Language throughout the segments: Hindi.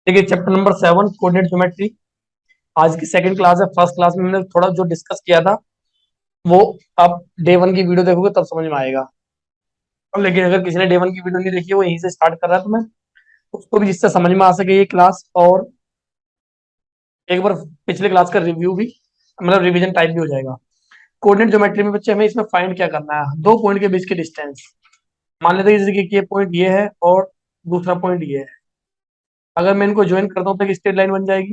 देखिए चैप्टर नंबर 7 कोऑर्डिनेट ज्योमेट्री। आज की सेकंड क्लास है। फर्स्ट क्लास में मैंने थोड़ा जो डिस्कस किया था वो आप डे 1 की वीडियो देखोगे तब समझ में आएगा। लेकिन अगर किसी ने डे 1 की वीडियो नहीं देखी है, वो यहीं से स्टार्ट कर रहा है, तो मैं उसको भी जिससे समझ में आ सके ये क्लास, और एक बार पिछले क्लास का रिव्यू भी, मतलब रिवीजन टाइप भी हो जाएगा। कोऑर्डिनेट ज्योमेट्री में बच्चे हमें इसमें फाइंड क्या करना है, दो पॉइंट के बीच की डिस्टेंस। मान लेते हैं जैसे कि ये पॉइंट ये है और दूसरा पॉइंट ये है। अगर मैं इनको ज्वाइन करता हूँ तो एक स्ट्रेट लाइन बन जाएगी।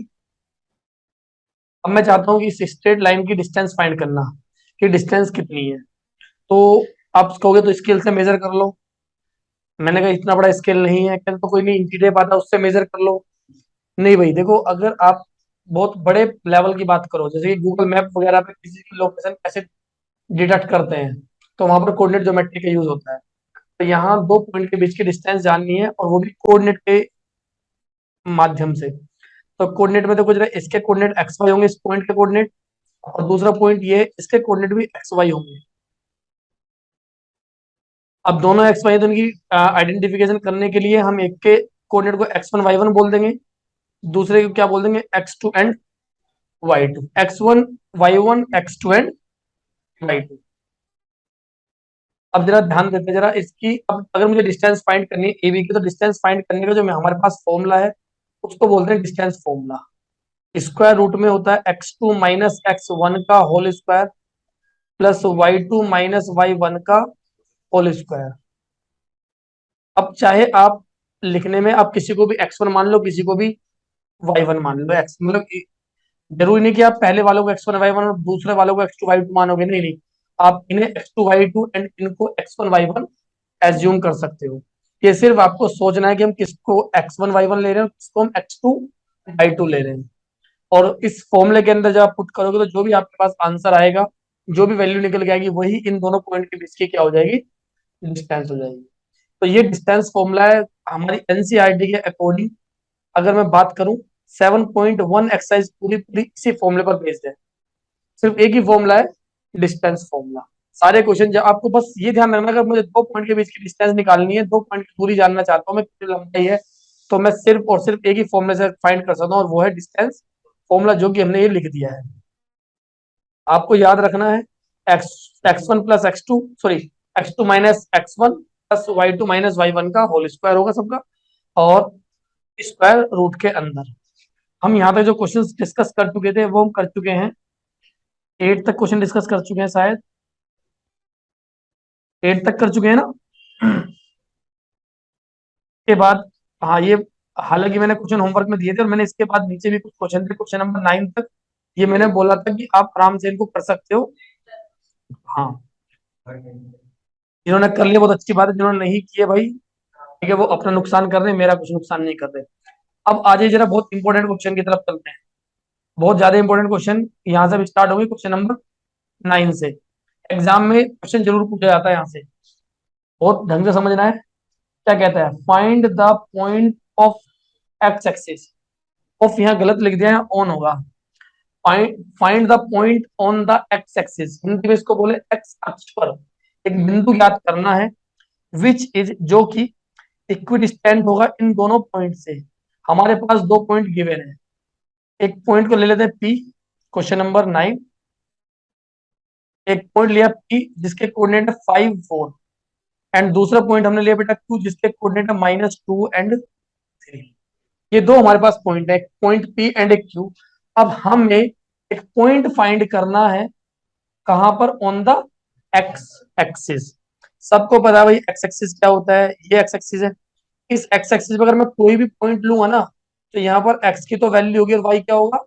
अब मैं चाहता हूँ कि इस स्ट्रेट लाइन की डिस्टेंस फाइंड करना, कि डिस्टेंस कितनी है। तो आप कहोगे तो स्केल से मेजर कर लो। मैंने कहा इतना बड़ा स्केल नहीं है, कहते तो कोई नहीं, इंची टेप आता है उससे मेजर कर लो। नहीं भाई, देखो अगर आप बहुत बड़े लेवल की बात करो, जैसे कि गूगल मैप वगैरह पे किसी की लोकेशन कैसे डिटेक्ट करते हैं, तो वहां पर कोऑर्डिनेट ज्योमेट्री का यूज होता है। तो यहाँ दो पॉइंट के बीच की डिस्टेंस जाननी है, और वो भी कोऑर्डिनेट के माध्यम से। तो कोऑर्डिनेट में देखो जरा, इसके कोऑर्डिनेट एक्स वाई होंगे, इस पॉइंट के कोऑर्डिनेट, और दूसरा पॉइंट ये है, इसके कोऑर्डिनेट भी एक्स वाई होंगे। अब दोनों एक्स वाई, तो इनकी आइडेंटिफिकेशन करने के लिए हम एक के कोऑर्डिनेट को x1 y1 बोल देंगे, दूसरे को क्या बोल देंगे, x2 and y2। x1 y1 x2 and y2। अब जरा ध्यान देते जरा इसकी, अब अगर मुझे डिस्टेंस फाइंड करनी है ए बी की, तो डिस्टेंस फाइंड करने का जो हमारे पास फॉर्मूला है उसको बोलते हैं डिस्टेंस फॉर्मूला। स्क्वायर रूट में होता है x2 माइनस x1 का whole square plus y2 minus y1 का होल स्क्वायर। अब चाहे आप लिखने में आप किसी को भी x1 मान लो, किसी को भी y1 मान लो, एक्स मतलब जरूरी नहीं कि आप पहले वालों को x1 y1 और दूसरे वालों को x2 y2 मानोगे, नहीं नहीं। आप इन्हें x2 y2 एंड इनको x1 y1 एज्यूम कर सकते हो। ये सिर्फ आपको सोचना है कि हम किसको x1 y1 ले रहे हैं, किसको हम x2 y2 ले रहे हैं। और इस फॉर्मूले के अंदर जब आप पुट करोगे तो जो भी आपके पास आंसर आएगा, जो भी वैल्यू निकल के आएगी, वही इन दोनों पॉइंट के बीच की क्या हो जाएगी, डिस्टेंस हो जाएगी। तो ये डिस्टेंस फॉर्मूला है हमारी एनसीईआरटी के अकॉर्डिंग। अगर मैं बात करूं, 7.1 एक्सरसाइज पूरी पूरी इसी फॉर्मूले पर बेस्ड है। सिर्फ एक ही फॉर्मूला है, डिस्टेंस फॉर्मूला। सारे क्वेश्चन जब आपको बस ये ध्यान रखना, अगर मुझे दो पॉइंट के बीच की डिस्टेंस निकालनी है, दो पॉइंट की दूरी जानना चाहता हूँ मैं कितनी लंबाई है, तो मैं सिर्फ और सिर्फ एक ही फॉर्मूले से फाइंड कर सकता हूँ, और वो है डिस्टेंस फॉर्मूला, जो कि हमने ये लिख दिया है। आपको याद रखना है, x x1 plus x2, sorry x2 minus x1 plus y2 minus y1 का होल स्क्वायर होगा सबका, और स्क्वायर रूट के अंदर। हम यहाँ तक जो क्वेश्चंस डिस्कस कर चुके थे वो हम कर चुके हैं। 8 तक क्वेश्चन डिस्कस कर चुके हैं शायद, 8 तक कर चुके हैं ना। के बाद, हाँ ये, हालांकि मैंने क्वेश्चन होमवर्क में दिए थे, और मैंने इसके बाद नीचे भी कुछ क्वेश्चन थे, क्वेश्चन नंबर 9 तक। ये मैंने बोला था कि आप आराम से इनको कर सकते हो। हाँ, जिन्होंने कर लिया बहुत अच्छी बात है, जिन्होंने नहीं किए भाई, ठीक है, वो अपना नुकसान कर रहे हैं, मेरा कुछ नुकसान नहीं कर रहे। अब आज जरा बहुत इंपॉर्टेंट क्वेश्चन की तरफ चलते हैं। बहुत ज्यादा इंपॉर्टेंट क्वेश्चन यहाँ से स्टार्ट होगी, क्वेश्चन नंबर 9 से। एग्जाम में क्वेश्चन जरूर पूछा जाता है यहाँ से, बहुत ढंग से समझना है। क्या कहता है, find the point of x axis. Of यहाँ गलत लिख दिया है, ऑन होगा। Find the point on the x axis, Hindi में इसको बोले एक्स अक्ष पर एक बिंदु याद करना है, विच इज, जो कि इक्विडिस्टेंट होगा इन दोनों पॉइंट से। हमारे पास दो पॉइंट गिवन है, एक पॉइंट को ले लेते हैं पी, क्वेश्चन नंबर 9। एक पॉइंट लिया पी जिसके कोऑर्डिनेट है 5 4, एंड दूसरा पॉइंट हमने लिया बेटा क्यू जिसके कोऑर्डिनेट है -2 एंड 3। ये दो हमारे पास पॉइंट है, एक पॉइंट पी एंड एक क्यू। अब हमें एक पॉइंट फाइंड करना है, कहां पर, ऑन द एक्स एक्सिस। सबको पता है भाई एक्स एक्सिस क्या होता है, ये एक्स एक्सिस है। इस एक्स एक्सिस पर अगर मैं कोई भी पॉइंट लूंगा ना, तो यहाँ पर एक्स की तो वैल्यू होगी, और वाई क्या होगा,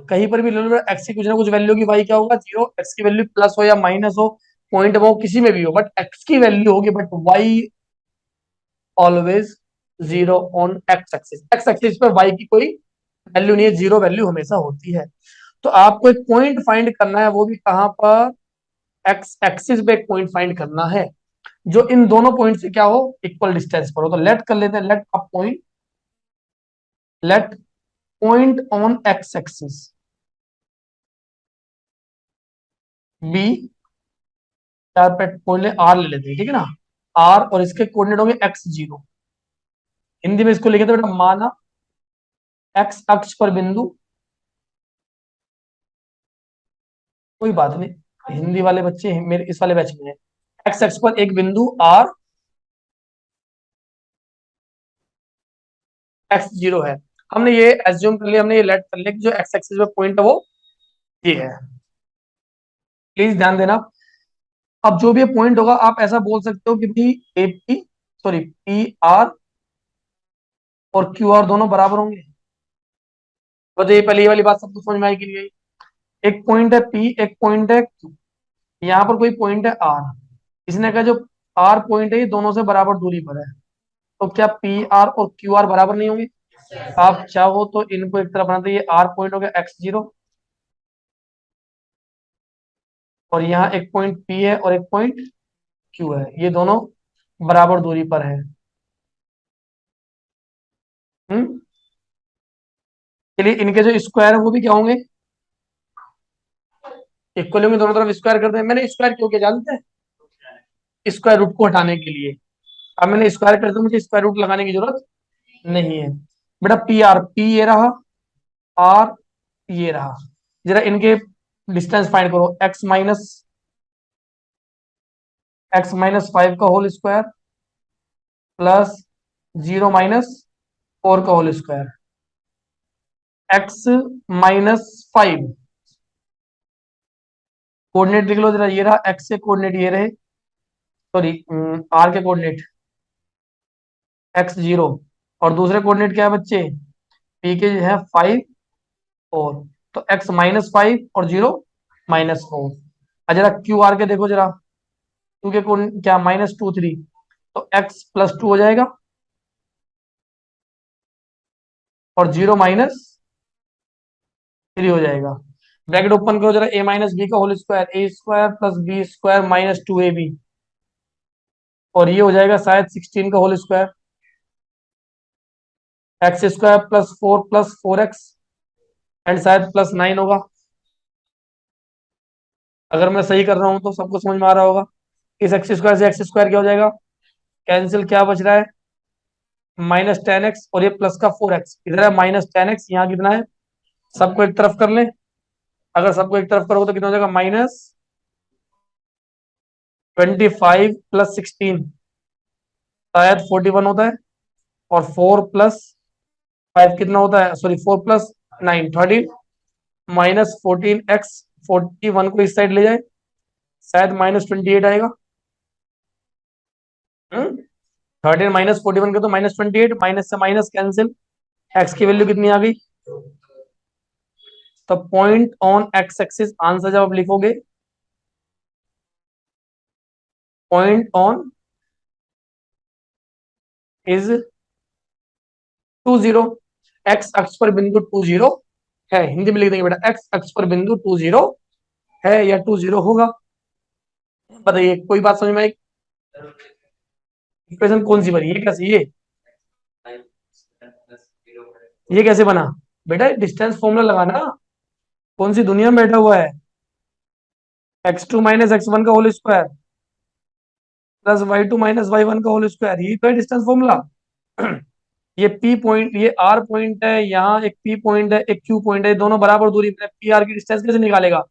कहीं पर भी ले लो एक्स की कुछ ना कुछ वैल्यू होगी, वाई क्या होगा, जीरो। एक्स की वैल्यू प्लस हो या माइनस हो, पॉइंट वो किसी में भी हो, बट एक्स की वैल्यू होगी, but why always zero on X axis. X axis पे वाई की कोई वैल्यू नहीं है, जीरो वैल्यू हमेशा होती है। तो आपको एक पॉइंट फाइंड करना है, वो भी कहां पर, एक्स एक्सिस पे एक पॉइंट फाइंड करना है जो इन दोनों पॉइंट से क्या हो, इक्वल डिस्टेंस पर हो। तो लेट कर लेते हैं, let a point, let point on X axis B, चार पे पॉइंट आर ले लेते हैं, ठीक है ना। आर, और इसके कोऑर्डिनेट होंगे x0। हिंदी में इसको लिखे थे बेटा, माना एक्स अक्ष पर बिंदु, कोई बात नहीं, हिंदी वाले बच्चे मेरे इस वाले बैच में है। एक्स अक्ष पर एक बिंदु आर एक्स जीरो है। हमने ये एज्यूम कर लिया, हमने ये लेट कर लिया कि जो एक्स एक्सिस पे पॉइंट है वो ये है। प्लीज ध्यान देना। अब जो भी पॉइंट होगा आप ऐसा बोल सकते हो कि भाई A P, sorry P R और क्यू आर दोनों बराबर होंगे। तो ये पहले ये वाली बात सबको समझ में आएगी नहीं आई? एक पॉइंट है पी, एक पॉइंट है क्यू, यहाँ पर कोई पॉइंट है आर। इसने कहा जो आर पॉइंट है ये दोनों से बराबर दूरी पर है, तो क्या पी आर और क्यू आर बराबर नहीं होंगे? आप चाहो तो इनको एक तरफ बनाते, ये आर पॉइंट हो गया एक्स जीरो, और यहाँ एक पॉइंट पी है और एक पॉइंट क्यू है, ये दोनों बराबर दूरी पर है। हम्म। चलिए इनके जो स्क्वायर है वो भी क्या होंगे, इक्वल होंगे, दोनों तरफ स्क्वायर कर दें। मैंने स्क्वायर क्यों किया जानते हैं? स्क्वायर रूट को हटाने के लिए। अब मैंने स्क्वायर कर दिया, मुझे स्क्वायर रूट लगाने की जरूरत नहीं है। बेटा पी आर, पी ये रहा, आर ये रहा। जरा इनके डिस्टेंस फाइंड करो, एक्स माइनस 5 का होल स्क्वायर प्लस 0 - 4 का होल स्क्वायर। x - 5 कोऑर्डिनेट लिख लो जरा, ये रहा एक्स के कोऑर्डिनेट, ये रहे, सॉरी आर के कोऑर्डिनेट x0, और दूसरे कोऑर्डिनेट क्या है बच्चे, पी के है 5 4, तो x - 5 और 0 - 4। जरा क्यू आर के देखो जरा, क्यू के कोऑर्डिनेट क्या -2 3, तो x+2 हो जाएगा, और 0 - 3 हो जाएगा। ब्रैकेट ओपन करो जरा, a - b का whole square, a² + b² -2ab, और ये हो जाएगा शायद 16 का whole square, x² + 4 + 4x, and शायद +9 होगा। अगर मैं सही कर रहा हूं तो सबको समझ में आ रहा होगा। इस x² से x² क्या हो जाएगा, कैंसिल, क्या बच रहा है, -10x, और ये प्लस का 4x, इधर है -10x, यहाँ कितना है, सबको एक तरफ कर लें। अगर सबको एक तरफ करोगे तो कितना हो जाएगा, -25 + 16, शायद 41 होता है, और 4 + 5 कितना होता है, सॉरी 4 + 9 13, -14x, 41 को इस साइड ले जाए, शायद -28 आएगा। 13 -41 का तो -28, माइनस से माइनस कैंसिल, एक्स की वैल्यू कितनी आ गई। तो point on X axis, answer जब आप लिखोगे, पॉइंट ऑन इज 20, एक्स अक्ष पर बिंदु 20 है। हिंदी में लिख देंगे बेटा, एक्स अक्ष पर बिंदु 20 है या 20 होगा। बताइए कोई बात समझ में आई? इक्वेशन कौन सी बनी, ये कैसे, ये कैसे बना? बेटा डिस्टेंस फॉर्मूला लगाना, कौन सी दुनिया में बैठा हुआ है। x2 - x1 का whole square plus y2 - y1 का होल स्क्वायर, ये तो है डिस्टेंस फॉर्मूला। ये पी पॉइंट, ये आर पॉइंट है, यहाँ एक पी पॉइंट है, एक क्यू पॉइंट है, दोनों बराबर दूरी पर, पी आर की डिस्टेंस कैसे निकालेगा,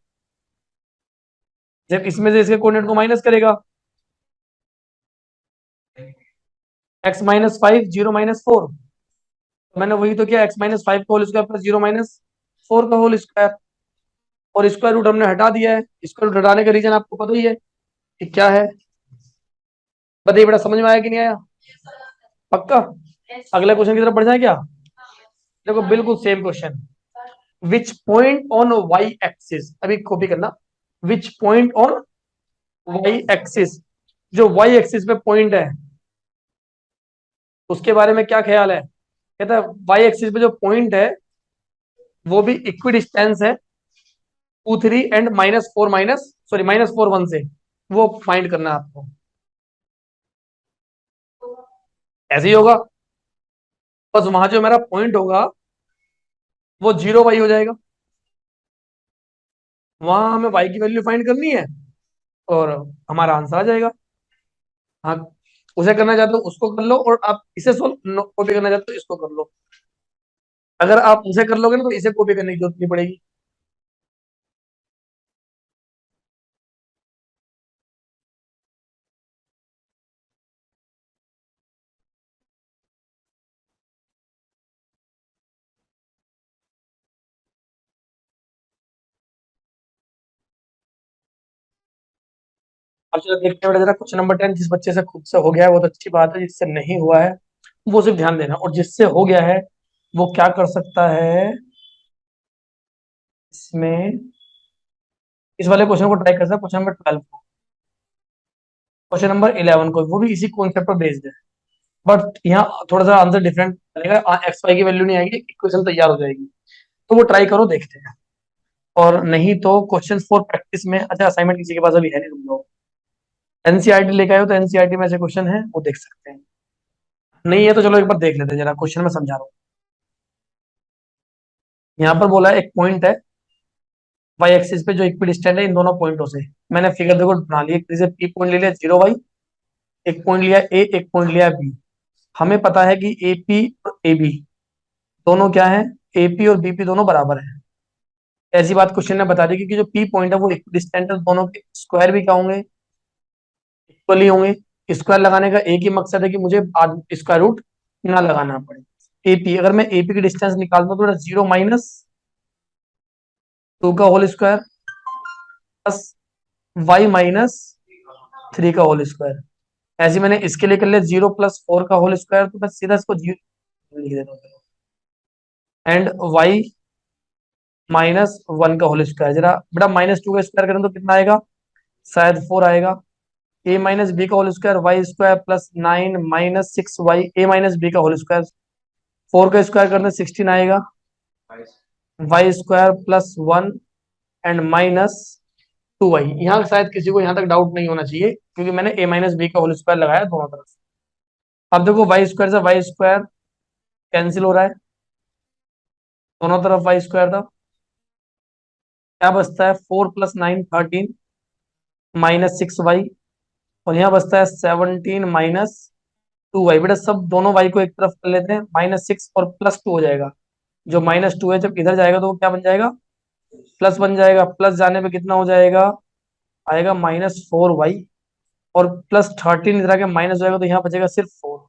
जब इसमें से इसके कोऑर्डिनेट को माइनस करेगा। x - 5 0 - 4, मैंने वही तो किया, x - 5 का होल स्क्वायर प्लस 0 - 4 का होल स्क्वायर, और स्क्वायर रूट हमने हटा दिया है। स्क्वायर रूट हटाने का रीजन आपको पता ही है कि क्या है। बताइए बेटा समझ में आया कि नहीं आया? पक्का? अगले क्वेश्चन की तरफ बढ़ जाए क्या? देखो बिल्कुल same question, which point on Y axis, अभी कॉपी करना, which point on Y axis, जो वाई एक्सिस पे पॉइंट है उसके बारे में क्या ख्याल है। कहता है वाई एक्सिस पे जो पॉइंट है वो भी इक्वी डिस्टेंस है 2 3 एंड -4 -4 1 से, वो फाइंड करना है आपको। ऐसे ही होगा, बस वहां जो मेरा पॉइंट होगा वो 0 y हो जाएगा, वहां हमें y की वैल्यू फाइंड करनी है, और हमारा आंसर आ जाएगा। हाँ, उसे करना चाहते हो उसको कर लो, और आप इसे सोल्व कॉपी करना चाहते हो इसको कर लो। अगर आप उसे कर लोगे ना तो इसे कॉपी करने की जरूरत नहीं पड़ेगी। अब चलो देखते हैं बेटा जरा क्वेश्चन नंबर 10। जिस बच्चे से खुद से हो गया है वो तो अच्छी बात है, जिससे नहीं हुआ है वो सिर्फ ध्यान देना, और जिससे हो गया है वो क्या कर सकता है इसमें, इस वाले क्वेश्चन को ट्राई कर सकता है, क्वेश्चन नंबर 12 को, क्वेश्चन नंबर 11 को, वो भी इसी कॉन्सेप्ट पर बेस्ड है। बट यहाँ थोड़ा सा आंसर डिफरेंट बनेगा, एक्स वाई की वैल्यू नहीं आएगी, इक्वेशन तैयार हो जाएगी। तो वो ट्राई करो, देखते हैं। और नहीं तो क्वेश्चन फॉर प्रैक्टिस में, अच्छा असाइनमेंट किसी के पास अभी है नहीं तुम लोग, एनसीईआरटी लेके आए हो तो एनसीईआरटी में ऐसे क्वेश्चन है वो देख सकते हैं। नहीं है तो चलो एक बार देख लेते हैं, जरा क्वेश्चन में समझा रहा हूँ। यहाँ पर बोला है एक पॉइंट है वाई एक्सिस पे जो इक्विडिस्टेंट है इन दोनों पॉइंटों से। मैंने फिगर देखो बना ली, जैसे पी पॉइंट ले लिया 0 वाई, एक पॉइंट लिया ए, एक पॉइंट लिया बी। हमें पता है कि ए पी और ए बी दोनों क्या है, ए पी और बी पी दोनों बराबर है। ऐसी बात क्वेश्चन ने बता दी कि जो पी पॉइंट है वो इक्विडिस्टेंट है, दोनों के स्क्वायर भी क्या होंगे, इक्वली होंगे। स्क्वायर लगाने का एक ही मकसद है कि मुझे स्क्वायर रूट ना लगाना पड़े। एपी, अगर मैं एपी की डिस्टेंस निकालता हूँ तो 0 - 2 का होल स्क्वायर प्लस y - 3 का होल स्क्वायर। ऐसे मैंने इसके लिए कर लिया 0 + 4 का होल स्क्वायर, तो मैं सीधा इसको 0 लिख देता हूँ। एंड y - 1 का होल स्क्वायर, जरा बेटा -2 का स्क्वायर करें तो कितना आएगा, शायद 4 आएगा। a - b का whole square y² plus 9 - 6y, a - b का होल स्क्वायर, 4 का स्क्वायर करने 16 आएगा, y² प्लस 1 एंड -2y। यहाँ शायद किसी को यहाँ तक डाउट नहीं होना चाहिए क्योंकि मैंने a - b का होल स्क्वायर लगाया दोनों तरफ। अब देखो y² से y² कैंसिल हो रहा है, दोनों तरफ y² था, क्या बचता है 4 + 9 13 -6y, और यहाँ बचता है 17 - 2y। बेटा सब दोनों y को एक तरफ कर लेते हैं, -6 और +2 हो जाएगा। जो -2 है जब इधर जाएगा तो वो क्या बन जाएगा, प्लस बन जाएगा। प्लस जाने पे कितना हो जाएगा, आएगा -4y, और +13 इधर आके माइनस हो जाएगा तो यहाँ बचेगा सिर्फ 4।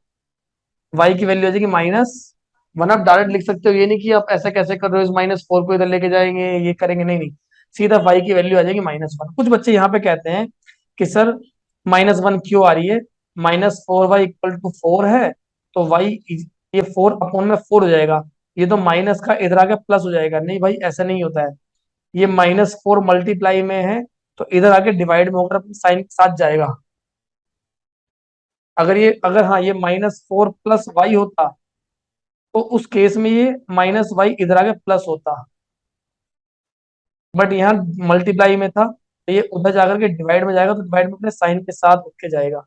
वाई की वैल्यू आ जाएगी -1। आप डायरेक्ट लिख सकते हो, ये नहीं कि आप ऐसा कैसे कर रहे हो, इस -4 को इधर लेके जाएंगे ये करेंगे, नहीं नहीं, सीधा वाई की वैल्यू आ जाएगी -1। कुछ बच्चे यहाँ पे कहते हैं कि सर -1 क्यों आ रही है, -4y = 4 है तो वाई, ये 4/4 हो जाएगा, ये तो माइनस का इधर आके प्लस हो जाएगा। नहीं भाई ऐसा नहीं होता है, ये -4 मल्टीप्लाई में है तो इधर आके डिवाइड में होकर साइन के साथ जाएगा। अगर हाँ ये -4 + y होता तो उस केस में ये -y इधर आके प्लस होता, बट यहाँ मल्टीप्लाई में था तो ये उधर जाकर के डिवाइड में जाएगा तो डिवाइड में अपने साइन के साथ उठ के जाएगा,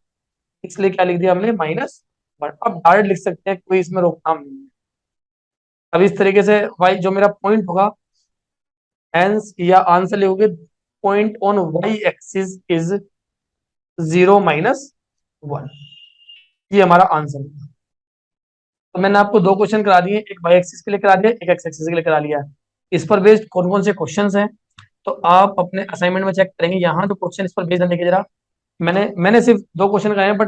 इसलिए क्या लिख दिया हमने -1। अब डायरेक्ट लिख सकते हैं, कोई इसमें रोकथाम नहीं है। अब इस तरीके से वाई जो मेरा पॉइंट होगा, एंस या आंसर लिखोगे point on Y axis is 0 - 1, ये हमारा आंसर है। तो मैंने आपको दो क्वेश्चन करा दिए, एक वाई एक्सिस के लिए करा दिया, एक एक्स एक्सिस के लिए करा लिया। इस पर बेस्ड कौन कौन से क्वेश्चंस हैं तो आप अपने असाइनमेंट में चेक करेंगे, यहाँ जो क्वेश्चन इस पर बेस्ड है देखिए जरा। मैंने सिर्फ दो क्वेश्चन कराए हैं, बट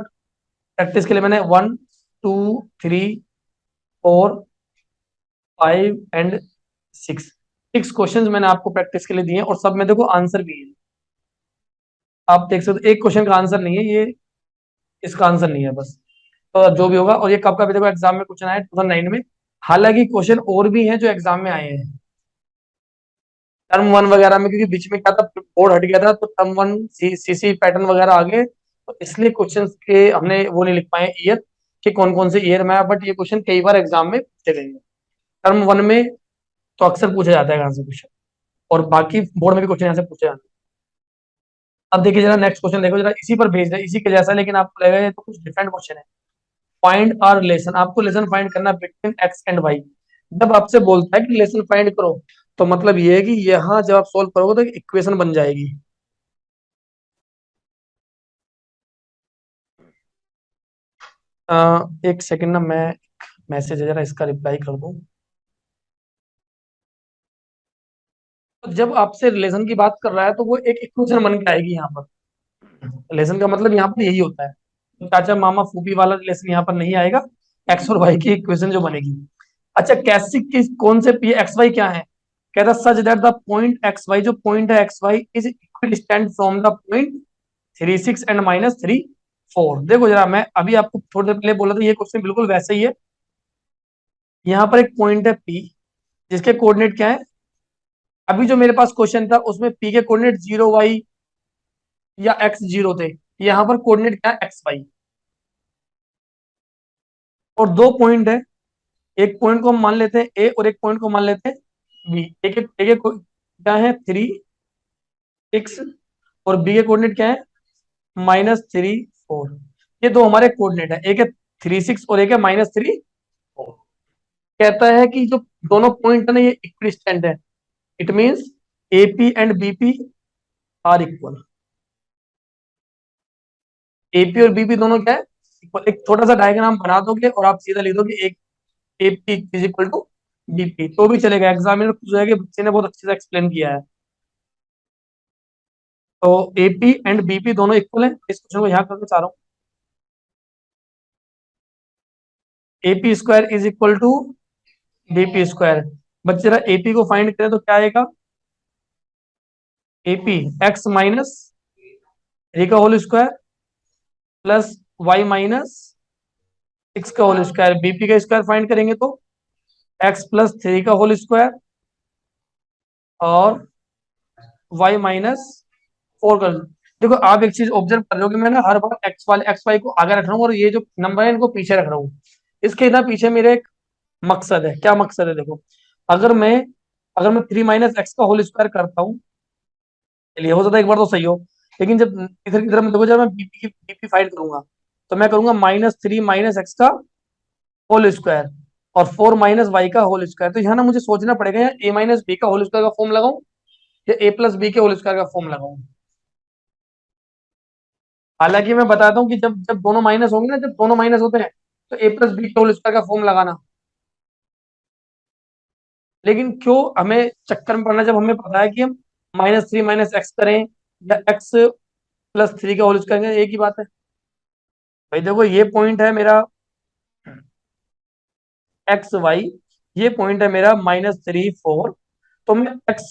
प्रैक्टिस के लिए मैंने 1 2 3 4 5 एंड 6 6 क्वेश्चंस मैंने आपको प्रैक्टिस के लिए दिए हैं, और सब में देखो आंसर भी है। आप देख सकते हो एक क्वेश्चन का आंसर नहीं है ये, इसका आंसर नहीं है बस। तो जो भी होगा, और ये कब का भी देखो एग्जाम में क्वेश्चन आया 2009 में। हालांकि क्वेश्चन और भी हैं जो एग्जाम में आए हैं टर्म 1 वगैरह में, क्योंकि बीच में क्या था बोर्ड हट गया था तो टर्म 1 सीसी पैटर्न वगैरह आ गए, तो इसलिए क्वेश्चन के हमने वो नहीं लिख पाए ईयर कि कौन कौन से ईयर में आया, बट ये क्वेश्चन कई बार एग्जाम में पूछे गए हैं। टर्म 1 में तो अक्सर पूछा जाता है यहाँ से क्वेश्चन, और बाकी बोर्ड में भी क्वेश्चन यहाँ से पूछे जाते हैं। अब देखिए जरा नेक्स्ट क्वेश्चन देखो जरा, इसी पर बेस्ड है, इसी के जैसा, लेकिन आपको लगेगा ये तो कुछ डिफरेंट क्वेश्चन है। फाइंड आर रिलेशन, आपको रिलेशन फाइंड करना बिटवीन एक्स एंड वाई। जब आपसे बोलता है कि रिलेशन फाइंड करो तो मतलब ये है कि यहाँ जब आप सोल्व करोगे तो इक्वेशन बन जाएगी। एक सेकंड ना, मैं मैसेज है जरा इसका रिप्लाई कर दूं। तो जब आपसे रिलेशन की बात कर रहा है तो वो एक इक्वेशन बन के आएगी यहाँ पर। रिलेशन का मतलब यहाँ पर यही होता है, चाचा मामा फूफी वाला रिलेशन यहाँ पर नहीं आएगा, एक्स और वाई की इक्वेशन जो बनेगी। अच्छा, कैसी किस कौन से पी एक्स वाई क्या है, कहता such that the point X Y, जो पॉइंट है X Y is equidistant from the point 3 6 and -3 4। देखो जरा, मैं अभी आपको थोड़ी देर पहले बोला था ये क्वेश्चन बिल्कुल वैसे ही है। यहाँ पर एक पॉइंट है पी जिसके कोऑर्डिनेट क्या है, अभी जो मेरे पास क्वेश्चन था उसमें पी के कोऑर्डिनेट 0 y या x 0 थे, यहाँ पर कोऑर्डिनेट क्या है एक्स वाई। और दो पॉइंट है, एक पॉइंट को हम मान लेते हैं ए और एक पॉइंट को मान लेते हैं बी। एक क्या है 3 6 और बी के कोऑर्डिनेट क्या है -3 4। ये दो हमारे कोऑर्डिनेट है, एक है 3 6 और एक है -3 4। कहता है कि जो दोनों पॉइंट है ना ये इक्विडिस्टेंट है, it means AP and BP are equal. AP और बीपी दोनों क्या है इक्वल। एक छोटा सा डायग्राम बना दोगे और आप सीधा लिख दोगे एक AP is equal to BP, तो भी चलेगा, एग्जाम में पूछ जाएगा, बच्चे ने बहुत अच्छे से एक्सप्लेन किया है। तो एपी एंड बीपी दोनों इक्वल है, इस क्वेश्चन को यहाँ करके चाह रहा हूँ। AP square is equal to BP square. बच्चे जरा एपी को फाइंड करें तो क्या आएगा, एपी एक्स माइनस 3 का होल स्क्वायर प्लस y -6 का होल स्क्वायर। बीपी का स्क्वायर फाइंड करेंगे तो x + 3 का होल स्क्वायर और y-4 कर। देखो आप एक चीज ऑब्जर्व कर रहे हो कि मैं ना हर बार एक्स वाई को आगे रख रहा हूँ और ये जो नंबर है इनको पीछे रख रहा हूँ। इसके ना पीछे मेरे एक मकसद है, क्या मकसद है देखो, अगर मैं अगर मैं 3 - x का होल स्क्वायर करता हूँ, चलिए हो सकता है एक बार तो सही हो, लेकिन जब इधर की तरफ देखो, जब मैं बीपी फाइंड करूंगा तो मैं करूंगा -3 - x का होल स्क्वायर और 4 - y का होल स्क्वायर। तो यहाँ ना मुझे सोचना पड़ेगा यार a - b का होल स्क्वायर का फॉर्म लगाऊं या a + b के होल स्क्वायर का फॉर्म लगाऊं। हालांकि मैं बताता हूँ कि जब जब दोनों माइनस होंगे ना, जब दोनों माइनस होते हैं तो a + b के होल स्क्वायर का फॉर्म लगाना। लेकिन क्यों हमें चक्कर में पड़ना, जब हमें पता है कि हम -3 - x करें या x + 3 का होल स्क्वायर करें, एक ही बात है। भाई देखो ये पॉइंट है मेरा एक्स वाई, ये पॉइंट है मेरा -3 4। तो मैं x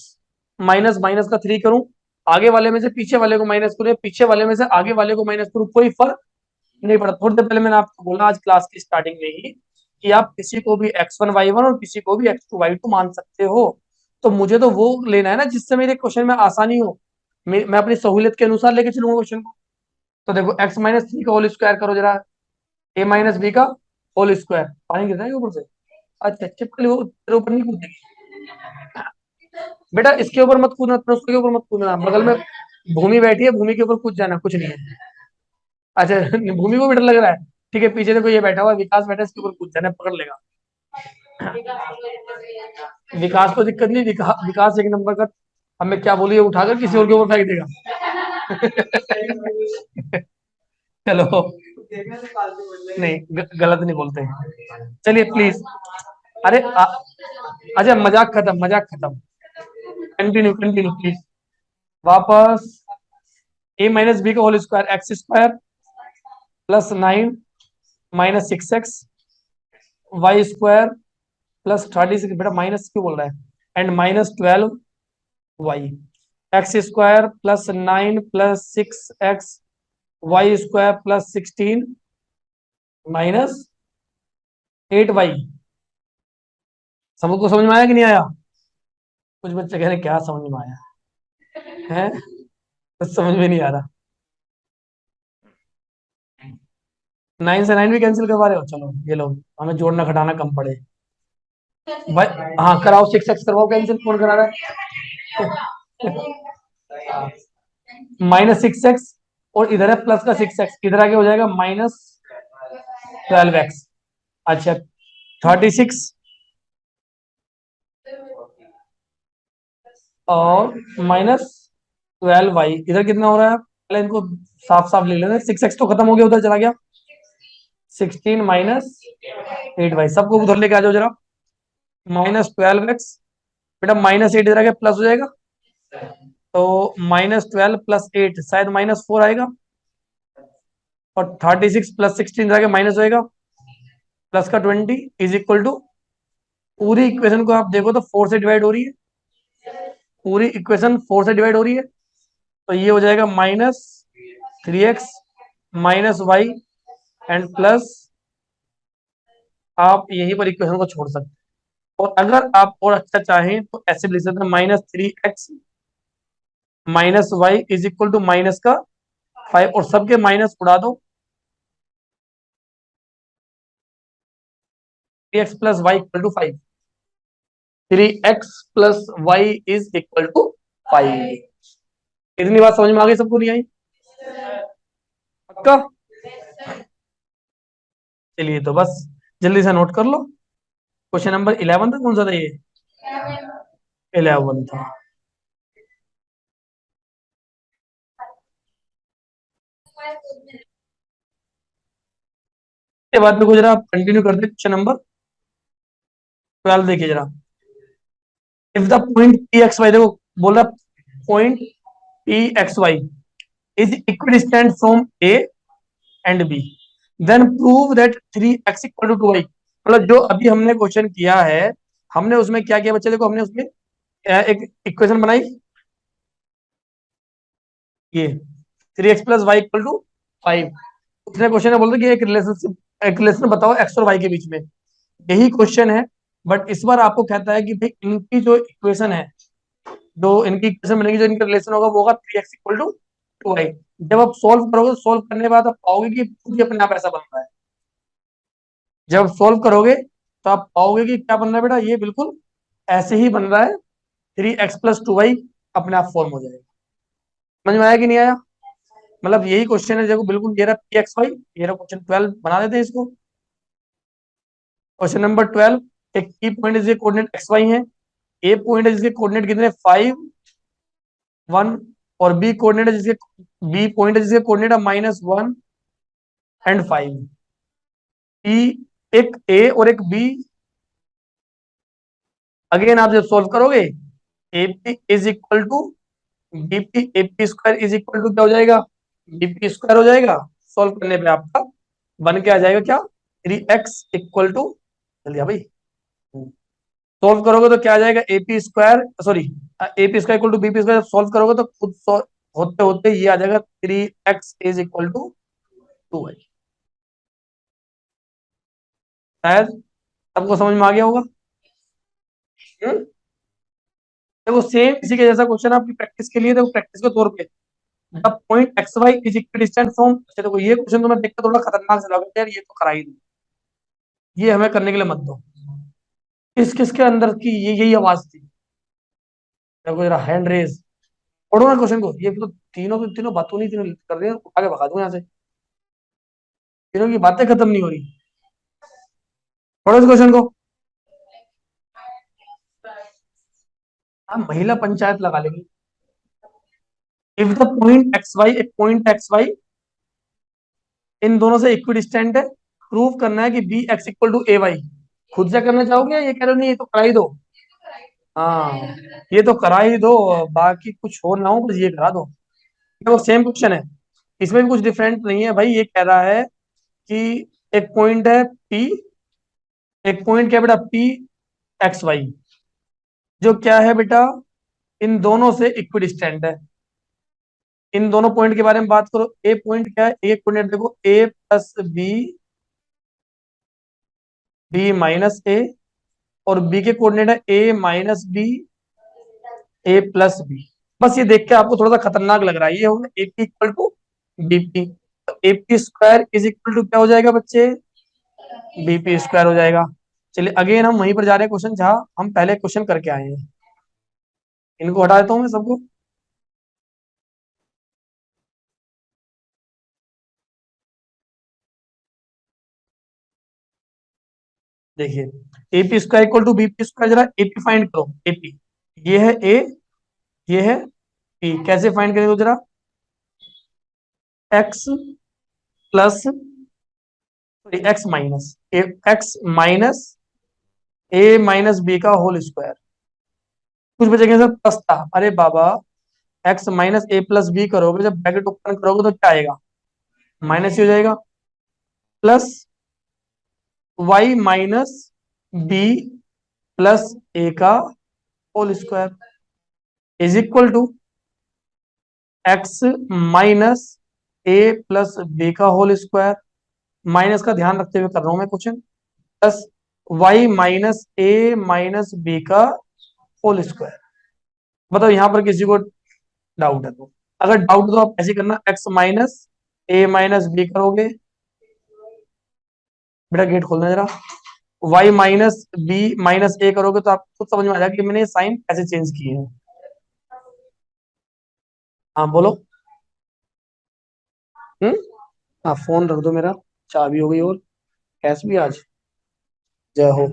माइनस माइनस का 3 करूं, आगे वाले में से पीछे वाले को माइनस करूं, पीछे वाले में से आगे वाले को माइनस करूं, कोई फर्क नहीं पड़ा। थोड़ी देर पहले मैंने आपको बोला आज क्लास की स्टार्टिंग में ही कि आप किसी को भी x1 y1 और किसी को भी x2 y2 मान सकते हो। तो मुझे तो वो लेना है ना जिससे मेरे क्वेश्चन में आसानी हो, मैं अपनी सहूलियत के अनुसार लेके चलूंगा क्वेश्चन को। तो देखो x - 3 का होल स्क्वायर करो जरा, a - b का होल स्क्वायर। पानी गिर रहा है ऊपर से, अच्छा चिपकली वो तेरे ऊपर नहीं कूदेगी बेटा, इसके ऊपर मत कूदना, तो उसके ऊपर मत कूदना, बगल में भूमि बैठी है, भूमि के ऊपर कूद जाना, कुछ नहीं है। अच्छा भूमि को भी डर लग रहा है, ठीक है, पीछे देखो ये बैठा हुआ है, विकास बैठा है, इसके ऊपर कूद जाना, पकड़ लेगा। विकास को दिक्कत नहीं, विकास एक नंबर का, हमें क्या बोलिए उठाकर किसी और के ऊपर फेंक देगा चलो नहीं, गलत नहीं बोलते, चलिए प्लीज। अरे अच्छा मजाक खत्म, मजाक खत्म, कंटिन्यू कंटिन्यू प्लीज। वापस a - b का whole square x² +9 -6x y² +36, बेटा माइनस क्यों बोल रहा है, and -12y। x² +9 +6x y² +16 -8y। सबको समझ में आया कि नहीं आया? कुछ बच्चे कह रहे क्या समझ में आया है, कुछ समझ में नहीं आ रहा। 9 से 9 भी कैंसिल करवा रहे हो, चलो ये लो, हमें जोड़ना घटाना कम पड़े भाई। हाँ कराओ, 6x करवाओ कैंसिल, कौन करा रहा है -6x और इधर है प्लस का 6x, इधर आगे हो जाएगा -12x। अच्छा 36 और -12y, इधर कितना हो रहा है, पहले इनको साफ साफ लिख लेते हैं, 6x तो खत्म हो गया, उधर चला गया, 16 -8y, सबको उधर लेके आ जाओ जरा, -12x, बेटा -8 इधर आके प्लस हो जाएगा, तो -12 + 8 शायद -4 आएगा, और 36 + 16 जाके माइनस होएगा, प्लस का 20 इज इक्वल टू, पूरी इक्वेशन को आप देखो तो 4 से डिवाइड हो रही है, पूरी इक्वेशन 4 से डिवाइड हो रही है, तो ये हो जाएगा -3x -y एंड प्लस, आप यहीं पर इक्वेशन को छोड़ सकते हैं। और अगर आप और अच्छा चाहें तो ऐसे भी लिख सकते हैं, -3x -y is equal to minus का 5, और सबके माइनस उड़ा दो, 3x + y equal to 5, 3x + y is equal to 5। इतनी बात समझ में आ गई सबको, नहीं आई? पक्का? चलिए तो बस जल्दी से नोट कर लो। क्वेश्चन नंबर 11 था, कौन सा था ये? 11 था। के बाद में को जरा कंटिन्यू करते क्वेश्चन नंबर 12, देखिए जरा। If the point P X Y, देखो बोल रहा point P X Y is equidistant from A and B, then prove that 3x equal to 2y। मतलब जो अभी हमने क्वेश्चन किया है, हमने उसमें क्या किया बच्चे, देखो हमने उसमें एक इक्वेशन बनाई, ये 3x + y इक्वल टू 5। उसने क्वेश्चन में बोल दिया कि एक रिलेशन बताओ एक्स और वाई के बीच में, यही क्वेश्चन है। बट इस बार आपको कहता है कि भाई इनकी जो इक्वेशन है, जो इनकी इक्वेशन बनेगी, जो इनका रिलेशन होगा वो होगा 3x इक्वल टू 2y। जब आप सोल्व करोगे, सोल्व करने के बाद आप पाओगे कि खुद ही अपने आप ऐसा बन रहा है। जब सोल्व करोगे तो आप पाओगे कि क्या बन रहा है बेटा, ये बिल्कुल ऐसे ही बन रहा है, 3x + 2y अपने आप फॉर्म हो जाएगा। समझ में आया कि नहीं आया? मतलब यही क्वेश्चन है, देखो बिल्कुल ये रहा pxy, ये रहा क्वेश्चन 12, बना देते हैं इसको। क्वेश्चन नंबर 12, एक की पॉइंट जिसके कोऑर्डिनेट एक्स वाई है, ए पॉइंट है जिसके कोऑर्डिनेट कितने 5 1, और बी कोऑर्डिनेट है जिसके, बी पॉइंट है जिसके कोऑर्डिनेट है -1 एंड 5। ई, एक ए और एक बी, अगेन आप जब सोल्व करोगे, AP is equal to BP, AP square is equal to क्या हो जाएगा, बीपी स्क्वायर हो जाएगा। सोल्व करने पे आपका बन के आ जाएगा क्या, 3x इक्वल टू, जल्दी भाई, सोल्व करोगे तो क्या आ जाएगा, AP square, sorry, AP square equal to BP square, solve करोगे तो खुद होते होते ये आ जाएगा 3x is equal to 2y। शायद सबको समझ में आ गया होगा। हम्म? देखो सेम इसी के जैसा क्वेश्चन आपकी प्रैक्टिस के लिए, देखो प्रैक्टिस के तौर पे, the point X Y is equidistant from, अच्छा देखो ये क्वेश्चन तो मैं देखकर थोड़ा खतरनाक से लगा यार, ये तो करा ही दो, ये हमें करने के लिए मत दो। किस किसके अंदर की ये यही आवाज थी? देखो जरा हैंड रेज, पढ़ो ना क्वेश्चन को, ये तो तीनों बातों नहीं, तीनों कर रहे हैं, आगे भगा दूं यहाँ से, तीनों की बातें खत्म नहीं हो रही। पढ़ो इस क्वेश्चन को। हम महिला पंचायत लगा लेंगे। If the point X Y, एक पॉइंट एक्स वाई इन दोनों से इक्विडिस्टेंट है, प्रूव करना है कि B X equal to A Y. खुद से करना चाहोगे या ये कह रहे हो नहीं ये तो करा ही दो? हाँ, ये तो करा ही दो, बाकी कुछ हो ना हो बस ये करा दो। देखो सेम क्वेश्चन है, इसमें भी कुछ डिफरेंट नहीं है भाई। ये कह रहा है कि एक पॉइंट है पी, एक पॉइंट क्या बेटा पी एक्स वाई, जो क्या है बेटा इन दोनों से इक्विडिस्टेंट है। इन दोनों पॉइंट के बारे में बात करो, ए पॉइंट क्या है, एक पॉइंट देखो a + b, b - a, और बी के कोऑर्डिनेट है a - b, a + b। बस ये देख के आपको थोड़ा सा खतरनाक लग रहा है, ये होगा एपी इक्वल टू बीपी, तो AP square is equal to क्या हो जाएगा बच्चे, बीपी स्क्वायर हो जाएगा। चलिए अगेन हम वहीं पर जा रहे हैं क्वेश्चन जहां हम पहले क्वेश्चन करके आए हैं, इनको हटा देता हूं मैं सबको। देखिए AP square equal to BP square, जरा एपी फाइंड करो, एपी ये है ए, ये है पी, कैसे फाइंड करेंगे तो जरा, x plus, sorry x minus, x minus a - b का होल स्क्वायर, कुछ बचेगा सर प्लस था, अरे बाबा x minus A plus B करोगे, जब ब्रैकेट ओपन करोगे तो क्या आएगा, माइनस ही हो जाएगा, plus Y minus B plus A का whole square is equal to X minus A plus B का होल स्क्वायर, माइनस का ध्यान रखते हुए कर रहा हूं मैं question, plus Y minus A minus B का होल स्क्वायर। बताओ यहां पर किसी को डाउट है तो, अगर डाउट तो आप ऐसे करना, x minus A minus B करोगे, बेटा गेट खोलना जरा, वाई माइनस बी माइनस ए करोगे तो आपको खुद समझ में आ जाएगा कि मैंने साइन कैसे चेंज किए हैं। हाँ बोलो। हम्म। हाँ फोन रख दो मेरा, चाबी हो गई और कैश भी आज, जय हो।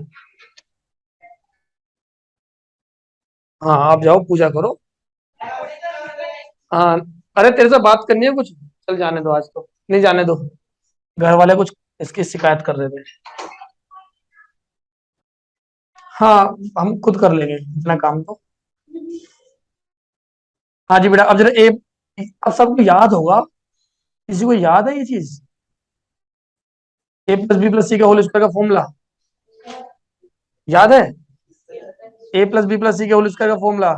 हाँ आप जाओ पूजा करो। हाँ, अरे तेरे से बात करनी है कुछ, चल जाने दो आज तो, नहीं जाने दो, घर वाले कुछ इसकी शिकायत कर रहे थे। हाँ हम खुद कर लेंगे इतना काम तो। हाँ जी बेटा, अब जरा ए, अब सबको याद होगा, किसी को याद है ये चीज, ए प्लस बी प्लस सी का होल स्क्वायर का फॉर्मूला याद है, ए प्लस बी प्लस सी के होल स्क्वायर का फॉर्मूला,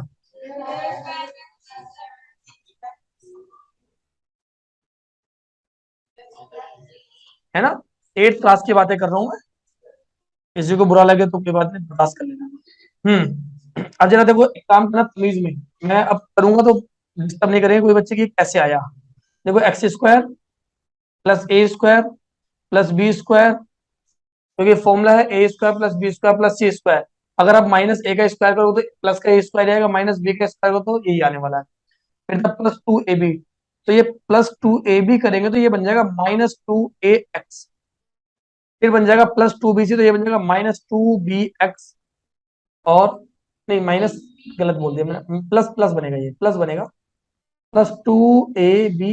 है ना, एट्थ क्लास की बातें कर रहा हूँ मैं, किसी को बुरा लगे तो कोई बात नहीं, बर्दाश्त कर लेना। अब जरा देखो एक काम करना तमीज में, मैं अब करूंगा तो डिस्टर्ब नहीं करेंगे कोई बच्चे की कैसे आया। देखो X square plus A square plus B square, क्योंकि फॉर्मूला है A square plus B square plus C square, अगर आप माइनस ए का स्क्वायर करो तो प्लस का ए स्क्वायर आएगा, माइनस बी का स्क्वायर करो तो यही आने वाला है, फिर था प्लस टू ए बी, तो ये प्लस टू ए बी करेंगे तो ये बन जाएगा माइनस टू ए एक्स, फिर बन जाएगा प्लस टू बी सी, तो ये बन जाएगा माइनस टू बी एक्स, और नहीं माइनस, गलत बोल दिया मैंने, प्लस प्लस बनेगा, ये प्लस बनेगा, प्लस टू ए बी,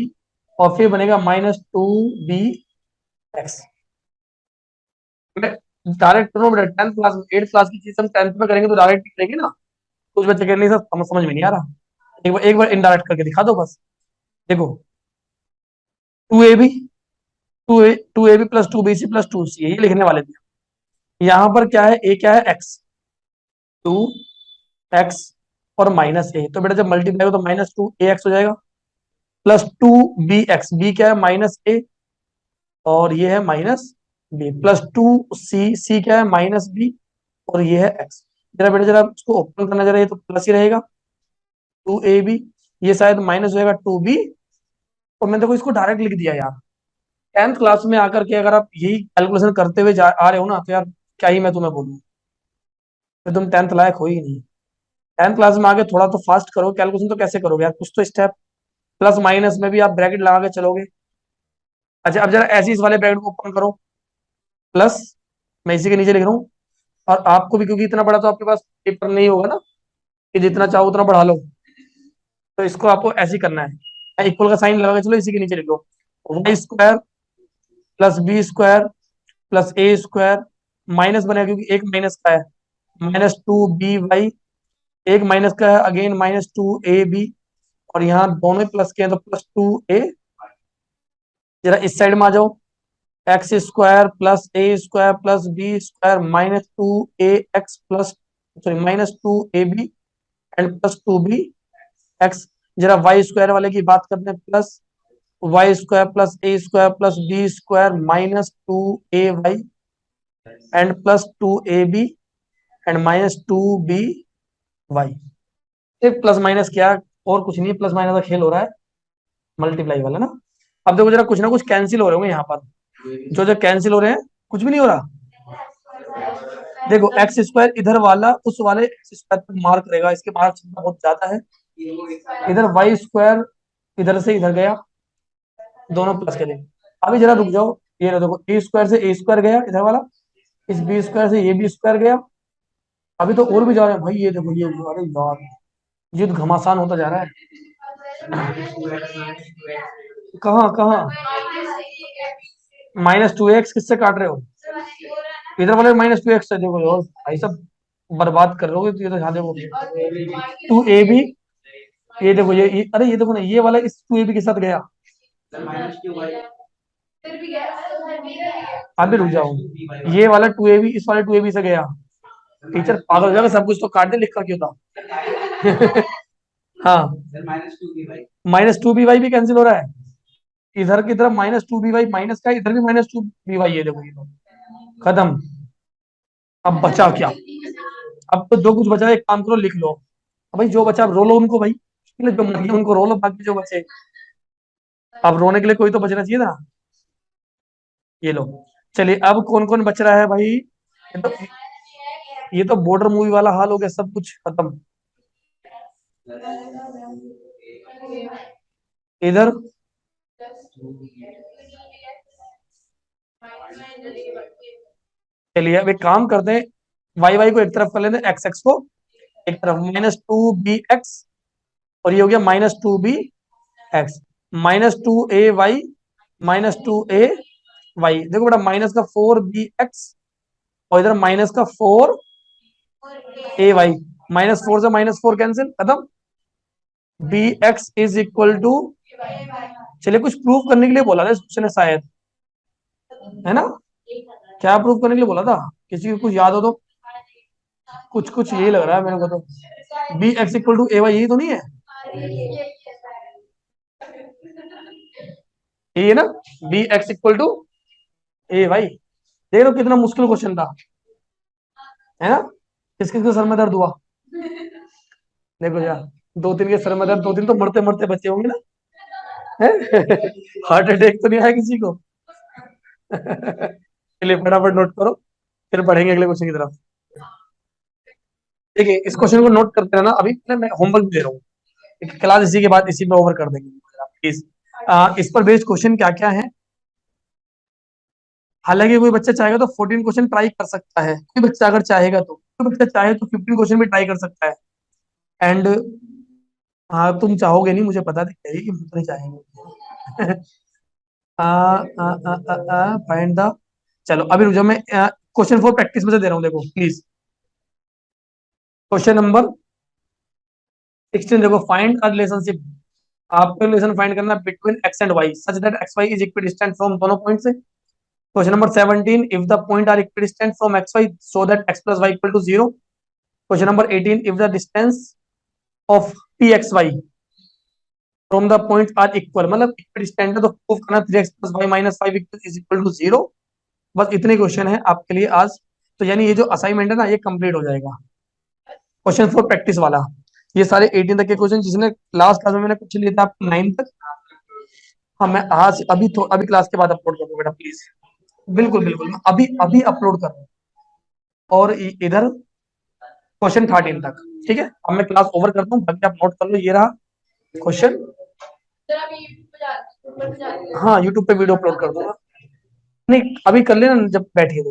और फिर बनेगा minus two B X. Direct करो बेटा, टेंथ क्लास में, एट्थ क्लास की चीज हम टेंथ में करेंगे तो डायरेक्ट करेंगे ना, कुछ बच्चे कह नहीं सर समझ में नहीं आ रहा, एक बार इनडायरेक्ट करके दिखा दो बस। देखो two A B, two A B plus two B C plus two C, ये लिखने वाले थे, यहाँ पर क्या है, ए क्या है एक्स, टू एक्स और माइनस ए, तो बेटा जब मल्टीप्लाई हो तो माइनस टू ए एक्स हो जाएगा, plus two B X, B क्या है माइनस ए, और ये है minus B, plus two C, C क्या है माइनस बी, और ये है एक्स। जरा बेटा जरा इसको ओपन करना, जरा ये तो प्लस ही रहेगा, टू ए बी, ये शायद माइनस हो जाएगा टू बी, और मैंने देखो इसको डायरेक्ट लिख दिया यार। टेंथ क्लास में आकर के अगर आप यही कैलकुलेशन करते हुए आ रहे हो ना, तो यार क्या ही मैं तुम्हें बोलूँ, तो तुम टेंथ लायक हो ही नहीं। टेंथ क्लास में आके थोड़ा तो फास्ट करो कैलकुलेशन, तो कैसे करोगे यार, कुछ तो स्टेप, प्लस माइनस में भी आप ब्रैकेट लगा के चलोगे। अच्छा अब जरा ऐसे इस वाले ब्रैकेट को ओपन करो, प्लस, मैं इसी के नीचे लिख रहा हूँ, और आपको भी क्योंकि इतना बड़ा तो आपके पास पेपर नहीं होगा ना कि जितना चाहो उतना बढ़ा लो, तो इसको आपको ऐसे ही करना है, इक्वल का साइन लगा के चलो, इसी के नीचे लिख लो, Y square plus B square plus A square, minus बनेगा क्योंकि एक माइनस का है, माइनस टू बी वाई, एक माइनस का है again minus two A B, और यहाँ दोनों प्लस के हैं तो प्लस टू ए। जरा इस साइड में आ जाओ, X square plus A square plus B square minus two A X plus, sorry minus two A B and plus two B X. जरा वाई स्क्वायर वाले की बात करते हैं, plus Y square plus A square plus B square minus two A Y and plus two A B and minus two B Y. सिर्फ प्लस माइनस क्या, और कुछ नहीं, प्लस माइनस का खेल हो रहा है, मल्टीप्लाई वाला ना। अब देखो जरा कुछ ना कुछ कैंसिल हो रहे होंगे यहाँ पर, जो जो कैंसिल हो रहे हैं, कुछ भी नहीं हो रहा। देखो एक्स स्क्वायर इधर वाला उस वाले एक्स स्क्वायर पर मार्क करेगा, इसके मार्क क्षमता बहुत ज्यादा है, इधर वाई स्क्वायर इधर से इधर गया, दोनों प्लस के लिए। अभी जरा रुक जाओ, ये रहा देखो, ए स्क्वायर से ए स्क्वायर गया इधर वाला, इस बी स्क्वायर से ये बी स्क्वायर गया, अभी तो और भी जा रहे हैं भाई, ये देखो ये, अरे यार युद्ध घमासान होता जा रहा है। कहाँ कहाँ, माइनस टू एक्स किससे काट रहे हो, इधर वाले माइनस टू एक्स से, देखो और भाई साहब, बर्बाद कर रहे हो तो ये तो ध्यान देखो। टू ए बी, ये देखो ये अरे ये देखो ना, ये वाला इस टू ए बी के साथ गया। अभी रुक जाओ, ये वाला टू ए बी इस वाले टू ए बी से गया। टीचर पागल हो जाएगा, सब कुछ तो काट दे, लिखा क्यों था। हाँ, -2 by भी कैंसिल हो रहा है। इधर की तरफ -2 by माइनस का, इधर भी -2 by, ये देखो ये तो खत्म। अब बचा क्या? अब तो जो कुछ बचा है, एक काम करो लिख लो। अब भाई जो बचा अब रो लो उनको भाई, जो मर गए उनको रो लो, बाकी जो बचे अब रोने के लिए कोई तो बचना चाहिए ना। ये लो, चलिए अब कौन कौन बच रहा है भाई? ये तो बॉर्डर मूवी वाला हाल हो गया, सब कुछ खत्म। इधर चलिए अब एक काम करते हैं, वाई वाई को एक तरफ कर लेते हैं, एक्स एक्स को एक तरफ, -2 bx, और ये हो गया -2 bx, -2 ay, -2 ay। देखो बेटा, माइनस का 4 bx और इधर माइनस का 4 ay, -4 से -4 कैंसिल, खत्म। bx इज इक्वल टू, चलिए कुछ प्रूव करने के लिए बोला था इस क्वेश्चन ने शायद, है ना? क्या प्रूव करने के लिए बोला था? किसी को कुछ याद हो तो? कुछ कुछ यही लग रहा है मेरे को तो, B X equal to A Y, यही तो नहीं है? यही है ना, B X equal to A Y. देख लो कितना मुश्किल क्वेश्चन था, है ना? किस किस के सर में दर्द हुआ? देखो यार, दो तीन के सर में दर्द, दो तीन तो मरते मरते बचे होंगे ना, है? हार्ट अटैक तो नहीं आया किसी को? चलिए फटाफट नोट करो, फिर बढ़ेंगे अगले क्वेश्चन की तरफ। देखिए इस क्वेश्चन को नोट करते रहना, अभी मैं होमवर्क दे रहा हूँ, क्लास इसी के बाद इसी में ओवर कर देंगे प्लीज। इस पर बेस्ड क्वेश्चन क्या क्या है? हालांकि कोई बच्चा चाहेगा तो 14 क्वेश्चन ट्राई कर सकता है, कोई बच्चा अगर चाहेगा तो, कोई बच्चा चाहे तो 15 क्वेश्चन भी ट्राई कर सकता है। एंड हाँ, तुम चाहोगे नहीं, मुझे पता है कि हम तो नहीं चाहेंगे। फाइंड द, चलो अभी रुक जाओ, मैं क्वेश्चन 4 प्रैक्टिस में से दे रहा हूँ, देखो प्लीज। क्वेश्चन नंबर 16 देखो, फाइंड अ रिलेशनशिप। आपको रिलेशन फाइंड करना between X and Y such that X Y is equidistant from दोनों पॉइंट से। Question number 17, if the point are equidistant from X Y so that X plus Y equal to 0। Question number 18, if the distance of P X Y from the point are equal, मतलब इक्विडिस्टेंट है तो प्रूव करना 3x plus Y minus 5 is equal to 0। बस इतने क्वेश्चन है आपके लिए आज, तो यानी ये जो असाइनमेंट है ना, ये कंप्लीट हो जाएगा। क्वेश्चन 4 प्रैक्टिस वाला, ये सारे 18 तक के क्वेश्चन, जिसने लास्ट क्लास में मैंने कुछ लिए थे आपको 9 तक। हाँ, मैं आज अभी तो अभी क्लास के बाद अपलोड कर दूँ बेटा प्लीज। बिल्कुल बिल्कुल, मैं अभी अभी अपलोड कर रहा हूँ। और इधर क्वेश्चन 13 तक, ठीक है? अब मैं क्लास ओवर करता हूँ, बाकी आप नोट कर लो, ये रहा क्वेश्चन। हाँ, यूट्यूब पे वीडियो अपलोड कर दूंगा। नहीं, अभी कर लेना जब बैठिए तो।